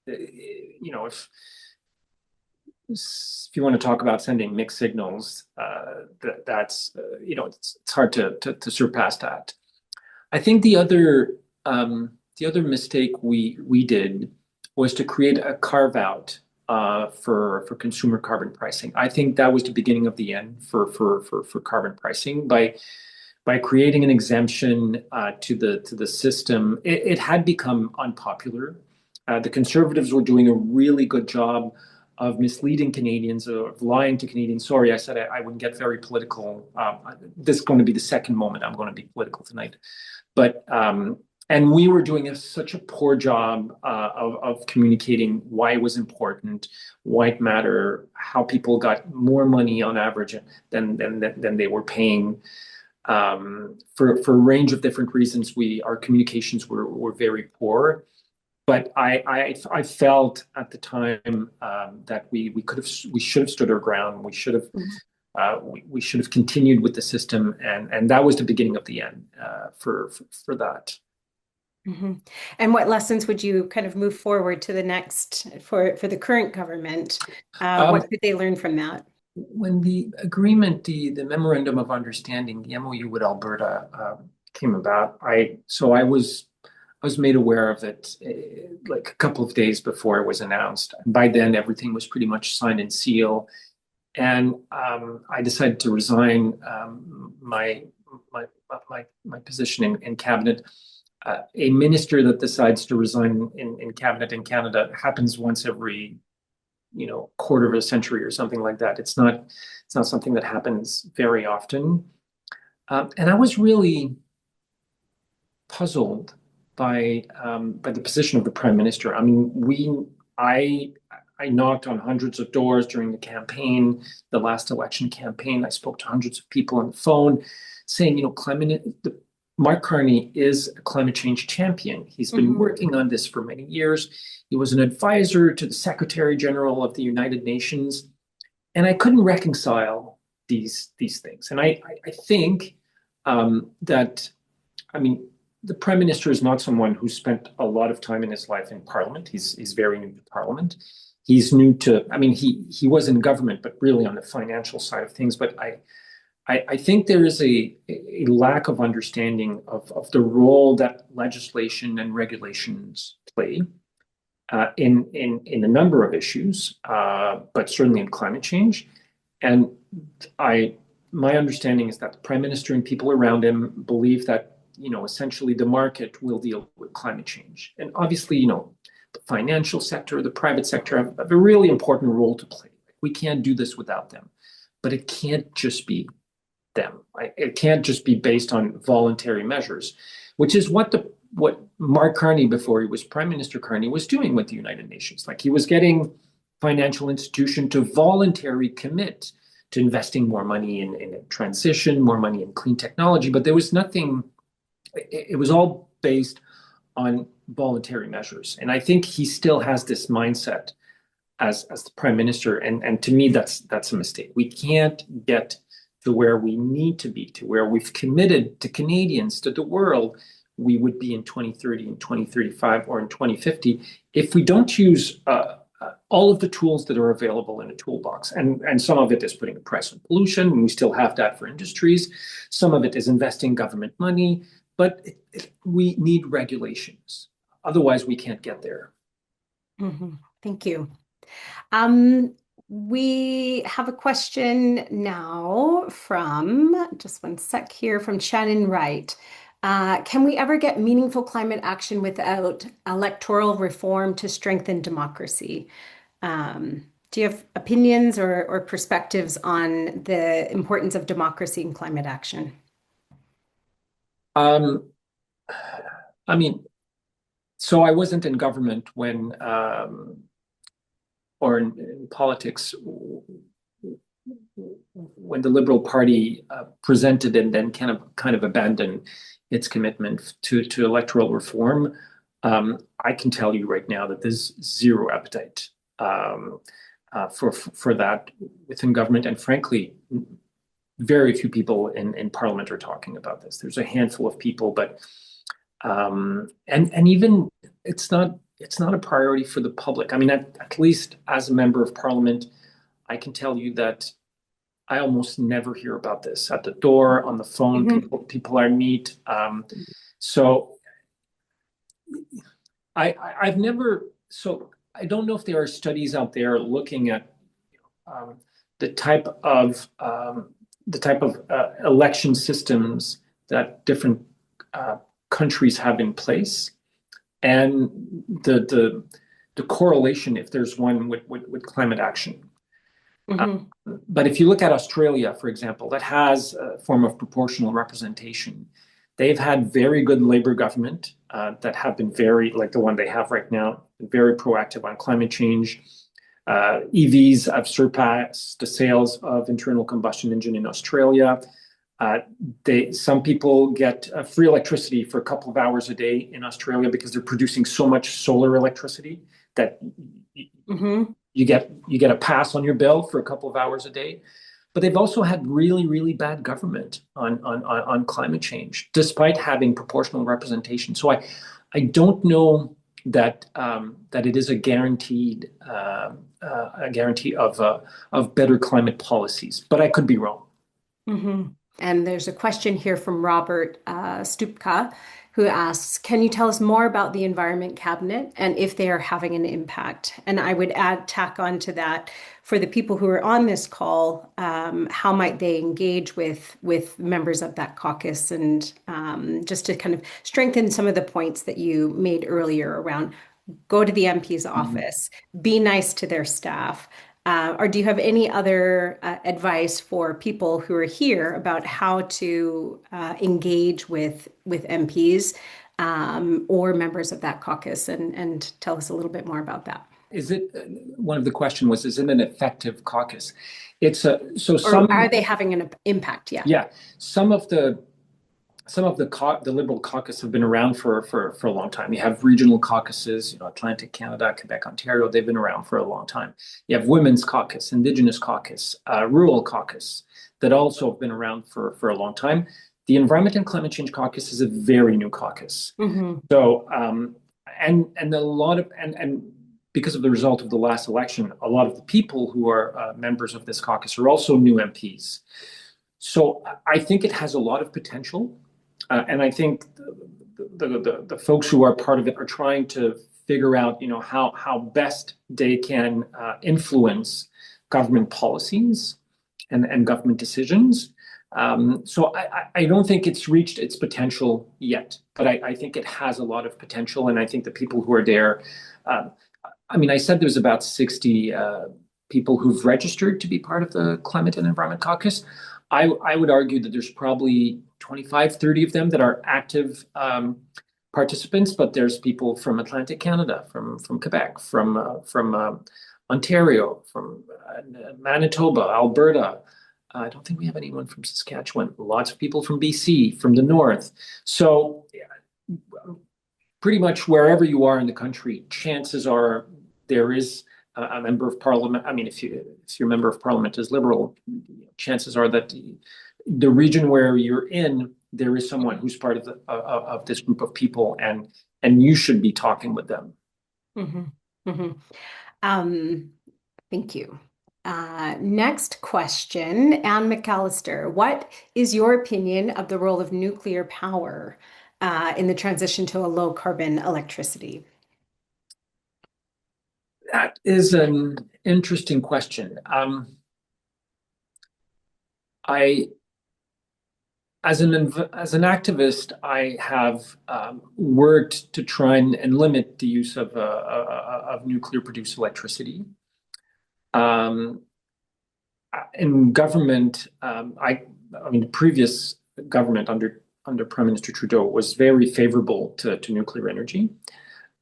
If you want to talk about sending mixed signals, it's hard to surpass that. I think the other the other mistake we did was to create a carve out for consumer carbon pricing. I think that was the beginning of the end for carbon pricing by creating an exemption to the system. It had become unpopular. The Conservatives were doing a really good job of misleading Canadians, of lying to Canadians. Sorry, I said I wouldn't get very political. This is going to be the second moment I'm going to be political tonight. But and we were doing such a poor job of communicating why it was important, why it mattered, how people got more money on average than they were paying. For a range of different reasons, our communications were very poor. But I felt at the time that we should have stood our ground. We should have continued with the system, and that was the beginning of the end for that. Mm-hmm. And what lessons would you kind of move forward to the next for the current government? What did they learn from that? When the agreement, the memorandum of understanding, the MOU with Alberta came about, I was made aware of it like a couple of days before it was announced. And by then, everything was pretty much signed and sealed. And I decided to resign my position in cabinet. A minister that decides to resign in cabinet in Canada happens once every quarter of a century or something like that. It's not something that happens very often. And I was really puzzled by the position of the Prime Minister. I mean, I knocked on hundreds of doors during the campaign, the last election campaign. I spoke to hundreds of people on the phone saying, Mark Carney is a climate change champion. He's been working on this for many years. He was an advisor to the Secretary General of the United Nations. And I couldn't reconcile these things. And I think that, the Prime Minister is not someone who spent a lot of time in his life in Parliament. He's very new to Parliament. He's new to, he was in government, but really on the financial side of things. But I think there is a lack of understanding of the role that legislation and regulations play in a number of issues, but certainly in climate change. And my understanding is that the Prime Minister and people around him believe that essentially the market will deal with climate change. And obviously, the financial sector, the private sector have a really important role to play. We can't do this without them, but it can't just be them. It can't just be based on voluntary measures, which is what Mark Carney, before he was Prime Minister Carney, was doing with the United Nations. Like, he was getting financial institution to voluntarily commit to investing more money in transition, more money in clean technology, but there was nothing. It was all based on voluntary measures, and I think he still has this mindset as the Prime Minister, and to me that's a mistake. We can't get to where we need to be, to where we've committed to Canadians, to the world, we would be in 2030, in 2035, or in 2050 if we don't use all of the tools that are available in a toolbox. And some of it is putting a price on pollution, and we still have that for industries. Some of it is investing government money, but we need regulations. Otherwise, we can't get there. Mm-hmm. Thank you. We have a question now from, just one sec here, from Shannon Wright. Can we ever get meaningful climate action without electoral reform to strengthen democracy? Do you have opinions or perspectives on the importance of democracy in climate action? So I wasn't in government when, or in politics, when the Liberal Party presented and then kind of abandoned its commitment to electoral reform. I can tell you right now that there's zero appetite for that within government, and frankly, very few people in Parliament are talking about this. There's a handful of people, but and even it's not a priority for the public. At least as a member of Parliament, I can tell you that I almost never hear about this at the door, on the phone. People are neat. So I've never, so I don't know if there are studies out there looking at um, the type of election systems that different uh, countries have in place, and the correlation, if there's one, with climate action. Uh, Hmm. but if you look at Australia, for example, that has a form of proportional representation. They've had very good Labor government that have been very, like the one they have right now, very proactive on climate change. EVs have surpassed the sales of internal combustion engine in Australia. Uh, some people get free electricity for a couple of hours a day in Australia because they're producing so much solar electricity that Hmm. you get a pass on your bill for a couple of hours a day. But they've also had really, really bad government on climate change, despite having proportional representation. So I don't know that that it is a guaranteed a guarantee of better climate policies, but I could be wrong. Hmm. And there's a question here from Robert Stupka, who asks, can you tell us more about the Environment Cabinet and if they are having an impact? And I would tack on to that for the people who are on this call, how might they engage with members of that caucus, and just to kind of strengthen some of the points that you made earlier around go to the MP's Mhm. office, be nice to their staff. Or do you have any other advice for people who are here about how to engage with MPs or members of that caucus, and tell us a little bit more about that? Is it one of the question was, is it an effective caucus? It's a so Or are some they having an impact? Yeah. yeah, some of the Liberal caucus have been around for a long time. You have regional caucuses, Atlantic Canada, Quebec, Ontario. They've been around for a long time. You have Women's Caucus, Indigenous Caucus, Rural Caucus that also have been around for a long time. The Environment and Climate Change Caucus is a very new caucus. Hmm. So and a lot of and because of the result of the last election, a lot of the people who are members of this caucus are also new MPs. So I think it has a lot of potential. And I think the folks who are part of it are trying to figure out, how best they can influence government policies and government decisions. So I don't think it's reached its potential yet, but I think it has a lot of potential. And I think the people who are there, uh, I mean, I said there's about 60 people who've registered to be part of the Climate and Environment Caucus. I would argue that there's probably 25, 30 of them that are active participants, but there's people from Atlantic Canada, from Quebec, from Ontario, from Manitoba, Alberta. I don't think we have anyone from Saskatchewan. Lots of people from BC, from the north. So pretty much wherever you are in the country, chances are there is a member of parliament. I mean, if your member of parliament is Liberal, chances are that the region where you're in, there is someone who's part of this group of people, and you should be talking with them. Hmm. Hmm. Um, Thank you. Next question, Anne McAllister. What is your opinion of the role of nuclear power in the transition to a low carbon electricity? That is an interesting question. I as an activist, I have worked to try and limit the use of nuclear produced electricity. Um, in government, I mean, the previous government under Prime Minister Trudeau was very favorable to nuclear energy.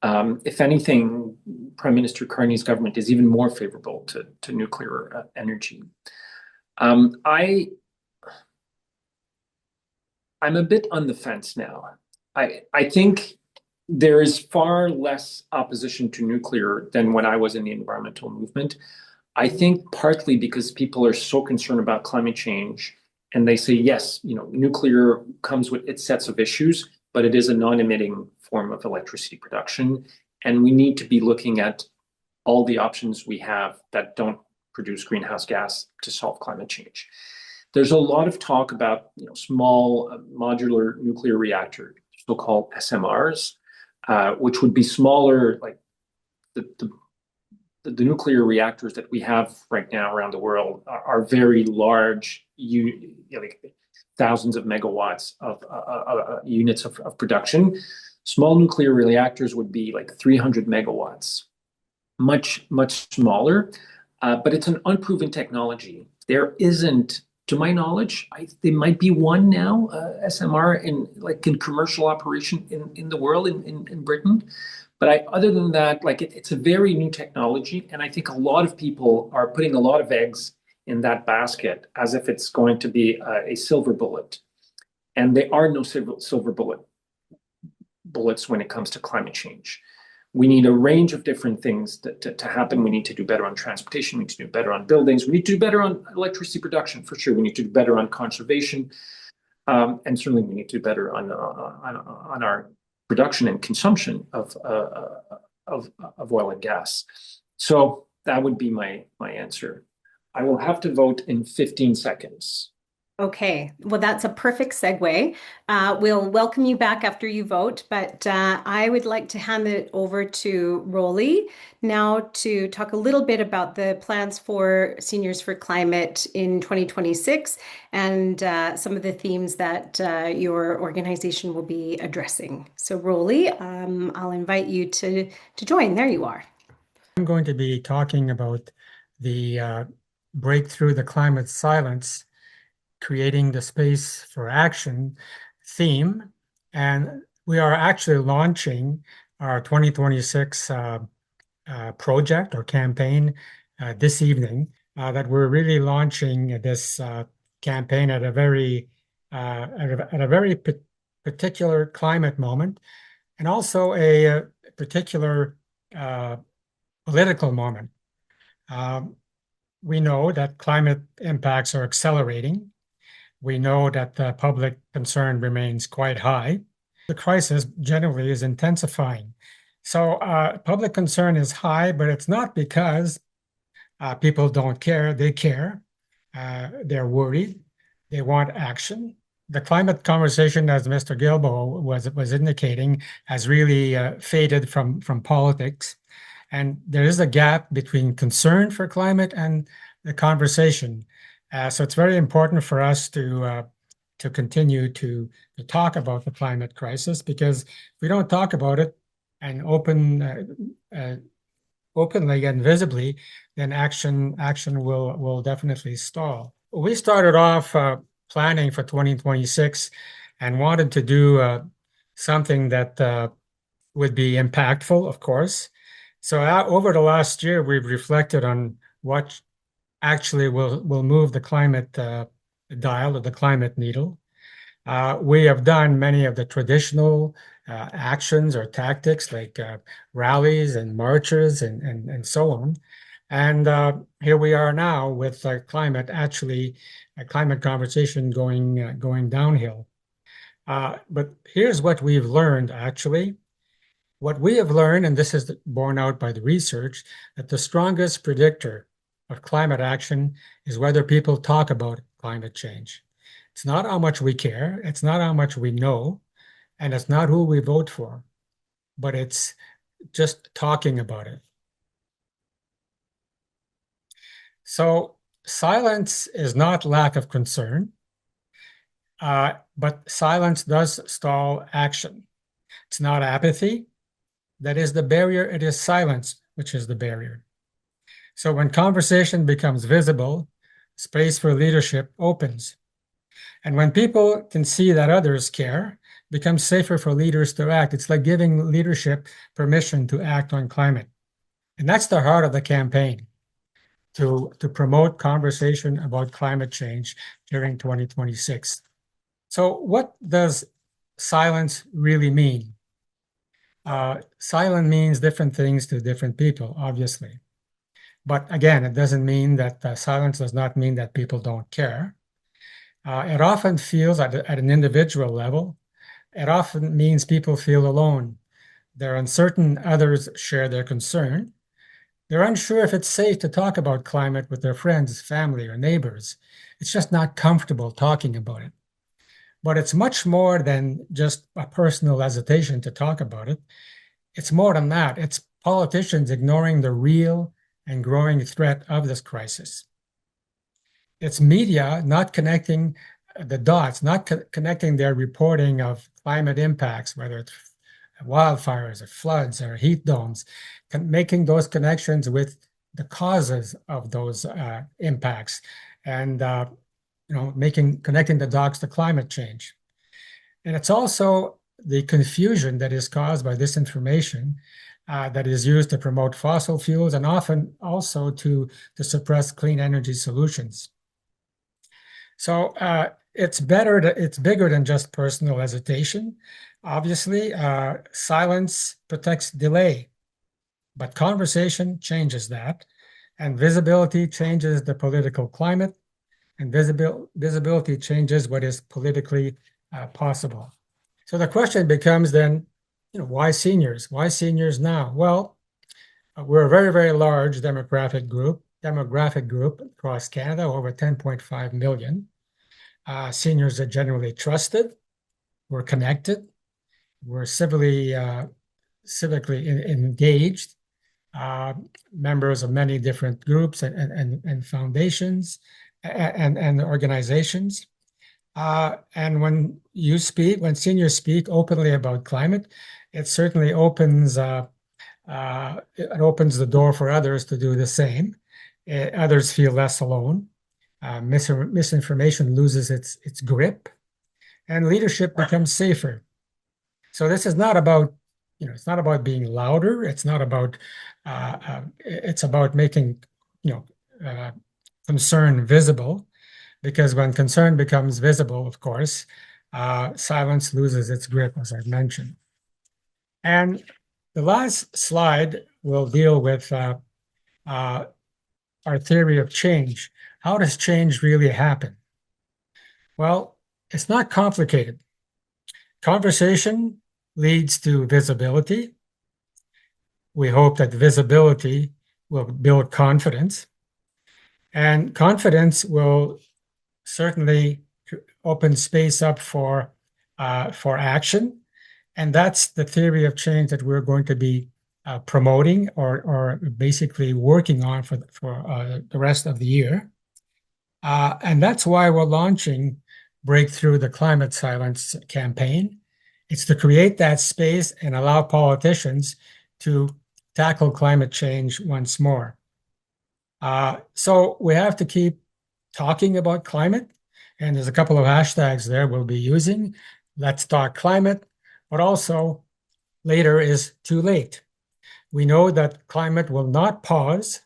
If anything, Prime Minister Carney's government is even more favorable to nuclear energy. I'm a bit on the fence now. I think there is far less opposition to nuclear than when I was in the environmental movement. I think partly because people are so concerned about climate change, and they say, yes, nuclear comes with its sets of issues, but it is a non-emitting form of electricity production. And we need to be looking at all the options we have that don't produce greenhouse gas to solve climate change. There's a lot of talk about small modular nuclear reactor, so-called SMRs. which would be smaller, like the nuclear reactors that we have right now around the world are very large, like thousands of megawatts of units of production. Small nuclear reactors would be like 300 megawatts, much smaller, but it's an unproven technology. There isn't, to my knowledge, there might be one now, SMR in commercial operation in the world in Britain. But other than that, like it's a very new technology, and I think a lot of people are putting a lot of eggs in that basket as if it's going to be a silver bullet, and there are no silver bullets when it comes to climate change. We need a range of different things to happen. We need to do better on transportation. We need to do better on buildings. We need to do better on electricity production, for sure. We need to do better on conservation, and certainly we need to do better on our production and consumption of oil and gas. So that would be my answer. I will have to vote in 15 seconds. Okay, well, that's a perfect segue. We'll welcome you back after you vote, but I would like to hand it over to Rolly now to talk a little bit about the plans for Seniors for Climate in 2026 and some of the themes that your organization will be addressing. So, Rolly, I'll invite you to join. There you are. I'm going to be talking about the breakthrough the climate silence, creating the space for action theme. And we are actually launching our 2026 project or campaign this evening, that we're really launching this campaign at a very particular climate moment, and also a particular political moment. We know that climate impacts are accelerating. We know that the public concern remains quite high. The crisis generally is intensifying. So public concern is high, but it's not because people don't care. They care. They're worried. They want action. The climate conversation, as Mr. Guilbeault was indicating, has really faded from politics. And there is a gap between concern for climate and the conversation. So it's very important for us to continue to talk about the climate crisis, because if we don't talk about it and openly and visibly, then action will definitely stall. We started off planning for 2026 and wanted to do something that would be impactful, of course. So over the last year, we've reflected on what actually will move the climate dial or the climate needle. We have done many of the traditional actions or tactics like rallies and marches and so on. And here we are now with climate conversation going downhill. But here's what we've learned actually. What we have learned, and this is borne out by the research, that the strongest predictor of climate action is whether people talk about climate change. It's not how much we care, it's not how much we know, and it's not who we vote for, but it's just talking about it. So silence is not lack of concern, but silence does stall action. It's not apathy. That is the barrier. It is silence, which is the barrier. So when conversation becomes visible, space for leadership opens. And when people can see that others care, it becomes safer for leaders to act. It's like giving leadership permission to act on climate. And that's the heart of the campaign, to promote conversation about climate change during 2026. So what does silence really mean? Silent means different things to different people, obviously. But again, it doesn't mean that silence does not mean that people don't care. It often feels at an individual level, it often means people feel alone. They're uncertain others share their concern. They're unsure if it's safe to talk about climate with their friends, family, or neighbors. It's just not comfortable talking about it. But it's much more than just a personal hesitation to talk about it. It's more than that. It's politicians ignoring the real and growing threat of this crisis. It's media not connecting the dots, not connecting their reporting of climate impacts, whether it's wildfires or floods or heat domes, making those connections with the causes of those impacts, and connecting the dots to climate change. And it's also the confusion that is caused by this information that is used to promote fossil fuels and often also to suppress clean energy solutions. So it's bigger than just personal hesitation. Obviously, silence protects delay, but conversation changes that, and visibility changes the political climate, and visibility changes what is politically possible. So the question becomes then, why seniors? Why seniors now? Well, we're a very, very large demographic group across Canada, over 10.5 million. Seniors are generally trusted. We're connected. We're civically engaged, members of many different groups and foundations and organizations. And when seniors speak openly about climate, it certainly opens the door for others to do the same. Others feel less alone. Misinformation loses its grip, and leadership becomes safer. So this is not about, it's not about being louder. It's not about, it's about making, concern visible, because when concern becomes visible, of course, silence loses its grip, as I've mentioned. And the last slide will deal with our theory of change. How does change really happen? Well, it's not complicated. Conversation leads to visibility. We hope that visibility will build confidence, and confidence will certainly open space up for action. And that's the theory of change that we're going to be promoting or basically working on for the rest of the year. And that's why we're launching Breakthrough the Climate Silence campaign. It's to create that space and allow politicians to tackle climate change once more. So we have to keep talking about climate, and there's a couple of hashtags there we'll be using. Let's talk climate, but also later is too late. We know that climate will not pause.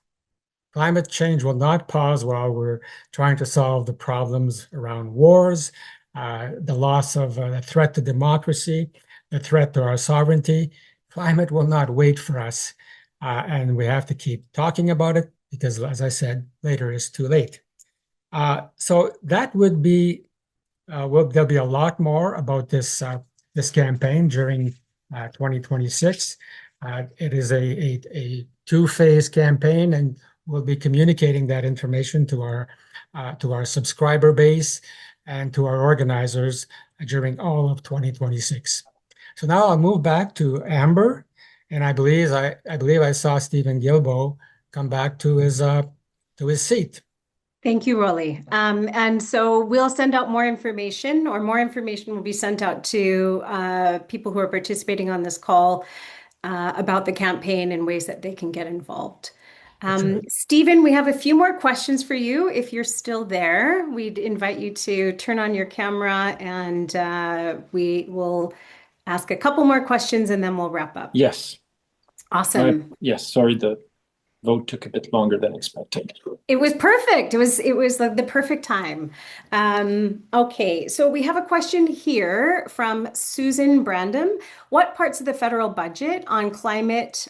Climate change will not pause while we're trying to solve the problems around wars, the loss of the threat to democracy, the threat to our sovereignty. Climate will not wait for us, and we have to keep talking about it because, as I said, later is too late. So that would be, there'll be a lot more about this campaign during 2026. It is a two-phase campaign, and we'll be communicating that information to our subscriber base and to our organizers during all of 2026. So now I'll move back to Amber, and I believe I saw Stephen Guilbeault come back to his seat. Thank you, Rolly. And so we'll send out more information, or more information will be sent out to people who are participating on this call about the campaign and ways that they can get involved. Stephen, we have a few more questions for you. If you're still there, we'd invite you to turn on your camera, and we will ask a couple more questions and then we'll wrap up. Yes. Awesome. Yes, sorry, the vote took a bit longer than expected. It was perfect. It was like the perfect time. Okay, so we have a question here from Susan Brandom. What parts of the federal budget on climate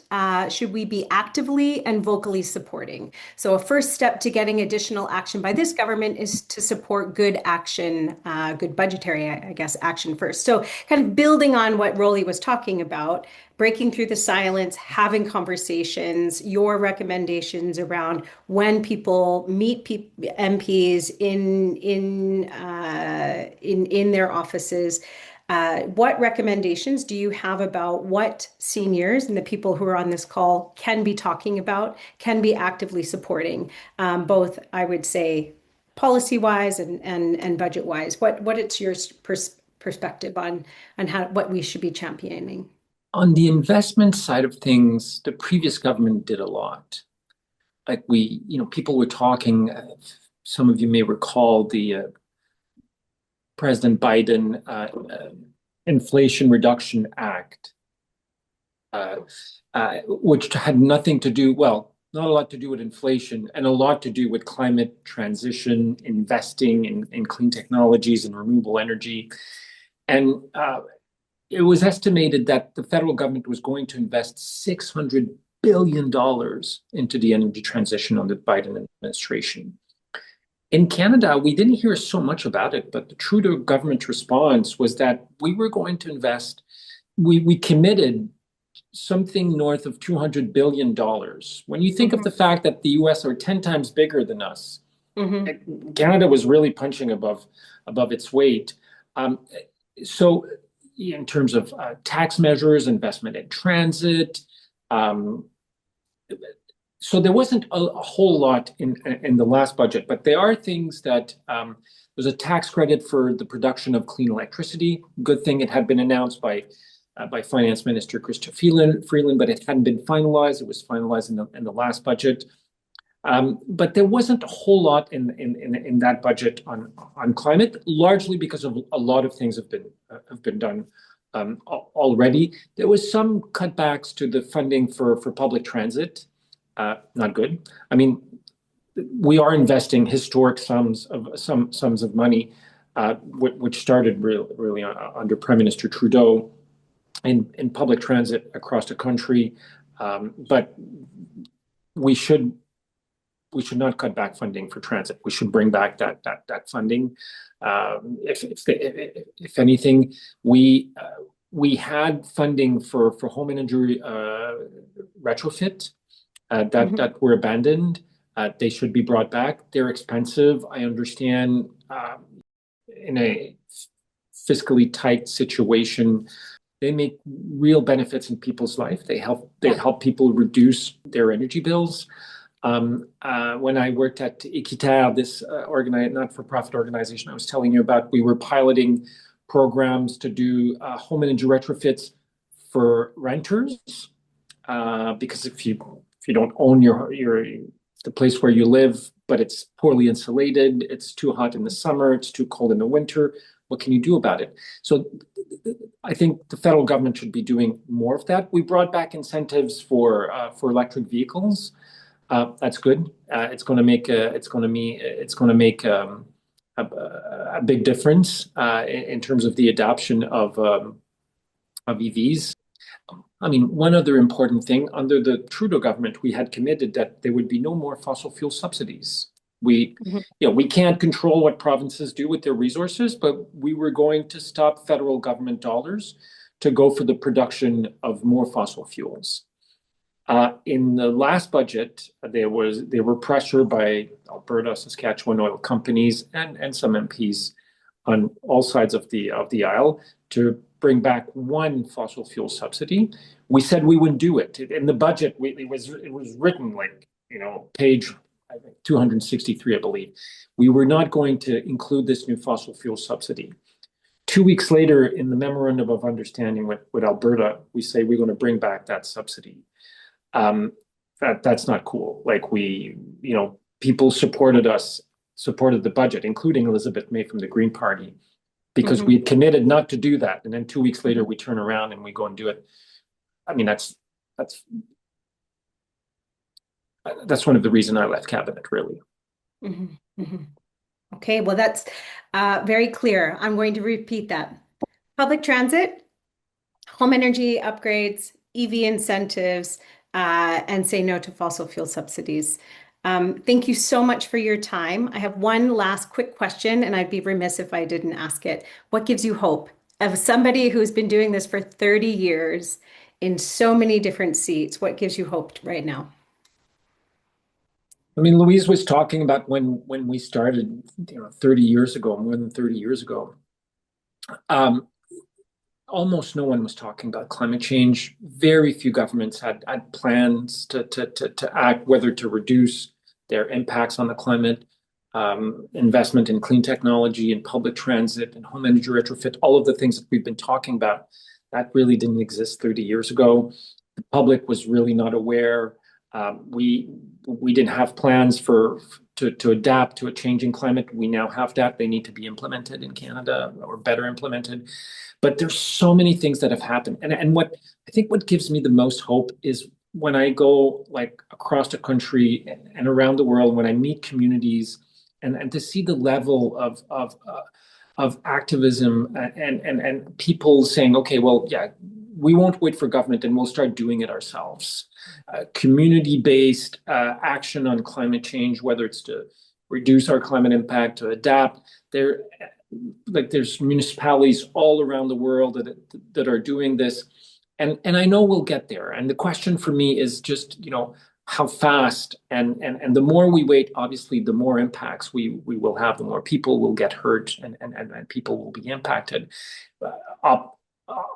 should we be actively and vocally supporting? So a first step to getting additional action by this government is to support good action, good budgetary, I guess, action first. So kind of building on what Rolly was talking about, breaking through the silence, having conversations, your recommendations around when people meet MPs in their offices. What recommendations do you have about what seniors and the people who are on this call can be talking about, can be actively supporting, both, I would say, policy-wise and budget-wise? What it's your perspective on what we should be championing? On the investment side of things, the previous government did a lot. Like people were talking, some of you may recall the President Biden Inflation Reduction Act, which had nothing to do, well, not a lot to do with inflation and a lot to do with climate transition, investing in clean technologies and renewable energy. And it was estimated that the federal government was going to invest $600 billion into the energy transition under the Biden administration. In Canada, we didn't hear so much about it, but the Trudeau government response was that we were going to invest, we committed something north of $200 billion. When you think of the fact that the US are 10 times bigger than us, Canada was really punching above its weight. So in terms of tax measures, investment in transit, so there wasn't a whole lot in the last budget, but there are things that there's a tax credit for the production of clean electricity. Good thing it had been announced by Finance Minister Chrystia Freeland, but it hadn't been finalized. It was finalized in the last budget. But there wasn't a whole lot in that budget on climate, largely because of a lot of things have been done already. There was some cutbacks to the funding for public transit. Not good. I mean, we are investing historic sums of money, which started really under Prime Minister Trudeau in public transit across the country. But we should not cut back funding for transit. We should bring back that funding. If anything, we had funding for home energy retrofit that were abandoned. They should be brought back. They're expensive. I understand in a fiscally tight situation, they make real benefits in people's life. They help people reduce their energy bills. When I worked at Équiterre, this not-for-profit organization I was telling you about, we were piloting programs to do home energy retrofits for renters. Because if you don't own the place where you live, but it's poorly insulated, it's too hot in the summer, it's too cold in the winter, what can you do about it? So I think the federal government should be doing more of that. We brought back incentives for electric vehicles. That's good. It's going to make a big difference in terms of the adoption of EVs. I mean, one other important thing, under the Trudeau government, we had committed that there would be no more fossil fuel subsidies. We can't control what provinces do with their resources, but we were going to stop federal government dollars to go for the production of more fossil fuels. In the last budget, there were pressure by Alberta, Saskatchewan oil companies and some MPs on all sides of the aisle to bring back one fossil fuel subsidy. We said we would do it. In the budget, it was written like, page 263, I believe. We were not going to include this new fossil fuel subsidy. 2 weeks later, in the memorandum of understanding with Alberta, we say we're going to bring back that subsidy. That's not cool. Like people supported the budget, including Elizabeth May from the Green Party, because we had committed not to do that. And then 2 weeks later, we turn around and we go and do it. I mean, that's one of the reasons I left cabinet, really. Okay, well, that's very clear. I'm going to repeat that. Public transit, home energy upgrades, EV incentives, and say no to fossil fuel subsidies. Thank you so much for your time. I have one last quick question, and I'd be remiss if I didn't ask it. What gives you hope? Of somebody who's been doing this for 30 years, in so many different seats. What gives you hope right now? I mean, Louise was talking about when we started, 30 years ago, more than 30 years ago. Almost no one was talking about climate change. Very few governments had plans to act, whether to reduce their impacts on the climate, investment in clean technology and public transit and home energy retrofit, all of the things that we've been talking about, that really didn't exist 30 years ago. The public was really not aware. We didn't have plans to adapt to a changing climate. We now have that. They need to be implemented in Canada, or better implemented. But there's so many things that have happened. And what I think what gives me the most hope is when I go like across the country and around the world, when I meet communities and to see the level of activism and people saying, okay, well, yeah, we won't wait for government and we'll start doing it ourselves. Community-based action on climate change, whether it's to reduce our climate impact, to adapt. There's municipalities all around the world that are doing this, and I know we'll get there. And the question for me is just, how fast, and the more we wait, obviously, the more impacts we will have, the more people will get hurt, and people will be impacted.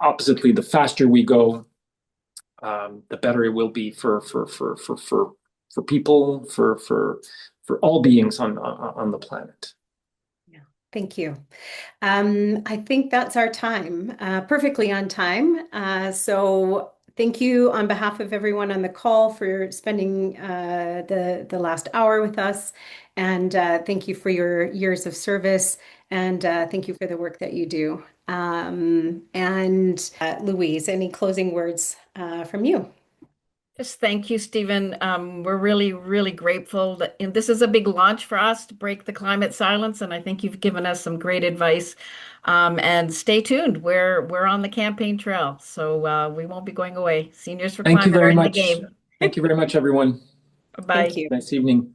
Oppositely, the faster we go, the better it will be for people, for all beings on the planet. Yeah, thank you. I think that's our time, perfectly on time. So thank you on behalf of everyone on the call for spending the last hour with us. And thank you for your years of service. And thank you for the work that you do. Louise, any closing words from you? Just thank you, Stephen. We're really, really grateful and this is a big launch for us to break the climate silence, and I think you've given us some great advice. And stay tuned. We're on the campaign trail, so we won't be going away. Seniors for Thank you Climate are very in the much. game. Thank you very much, everyone. Bye. Thank you. Nice evening.